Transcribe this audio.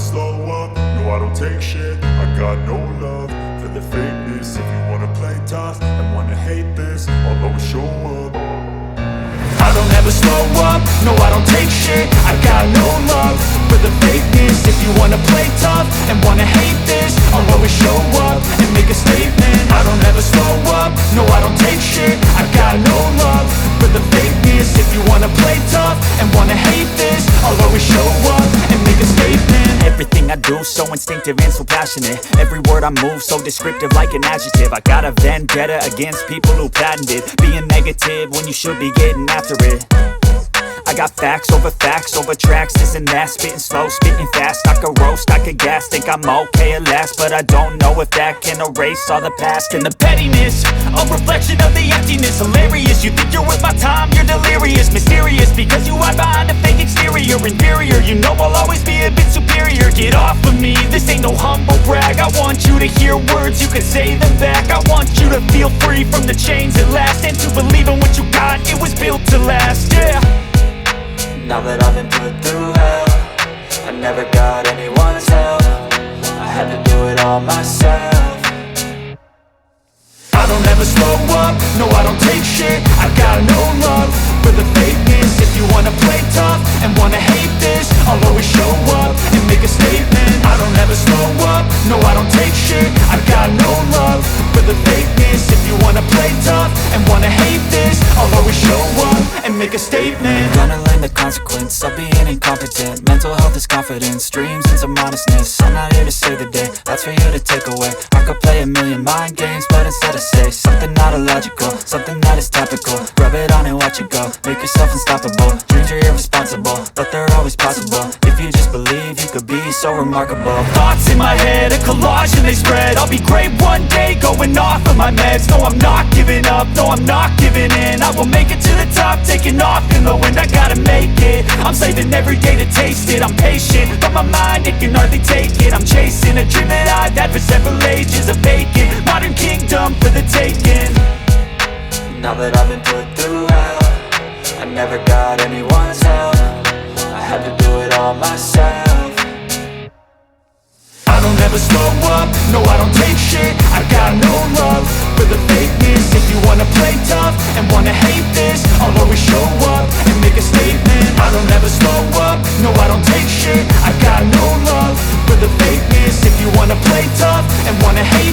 slow up, no I don't take shit. I got no love for the fakeness. If you wanna play tough and wanna hate this, I'll always show up. I don't ever slow up, no I don't take shit. I got no love for the fakeness. If you wanna play tough and wanna hate this, I'll always show up and make a statement. I don't ever slow up, no I don't take shit. I got no love for the fakeness. If you wanna play tough and wanna hate this, I'll always show up and make a statement. Everything I do so instinctive and so passionate. Every word I move so descriptive like an adjective. I got a vendetta against people who patented being negative when you should be getting after it. I got facts over tracks, this and that. Spitting slow, spitting fast, I could roast, I could gas. Think I'm okay at last, but I don't know if that can erase all the past. And the pettiness, a reflection of the emptiness. Hilarious, you think you're worth my time, you're delirious. Mysterious, because you hide behind a fake exterior. Inferior, you know I'll always be a bit superior. Get off of me, this ain't no humble brag. I want you to hear words, you can say them back. I want you to feel free from the chains at last, and to believe in what you got, it was built to last, yeah. Now that I've been put through hell, I never got anyone's help. I had to do it all myself. I don't ever slow up, no I don't take shit. I got no love for the fakeness. If you wanna play tough and wanna hate this, I'll always show up and make a statement. I don't ever slow up, no I don't take shit. I got no love for the fakeness. If you wanna play tough and wanna hate this, I'll always show up and make a statement. Gonna learn the consequence of being incompetent. Mental health is confidence, dreams and some honestness. I'm not here to save the day, that's for you to take away. I could play a million mind games, but instead I say something not illogical, something that is topical. Rub it on and watch it go, make yourself unstoppable. Dreams are irresponsible, but they're always possible. If you just believe, you could be so remarkable. Thoughts in my head, a collage and they spread. I'll be great one day, going off of my meds. No, I'm not giving up, no, I'm not giving in. I will make it to the top, taking off in the wind. I gotta make it, I'm saving every day to taste it. I'm patient, but my mind, it can hardly take it. I'm chasing a dream that I've had for several ages. A vacant, modern kingdom for the taking. Now that I've been put through hell, I never got anyone's help. I had to do it all myself. I don't ever slow up, no I don't take shit. I got no love for the fakeness. If you wanna play tough and wanna hate this, I'll always show up and make a statement. I don't ever slow up, no I don't take shit. I got no love for the fakeness. If you wanna play tough and wanna hate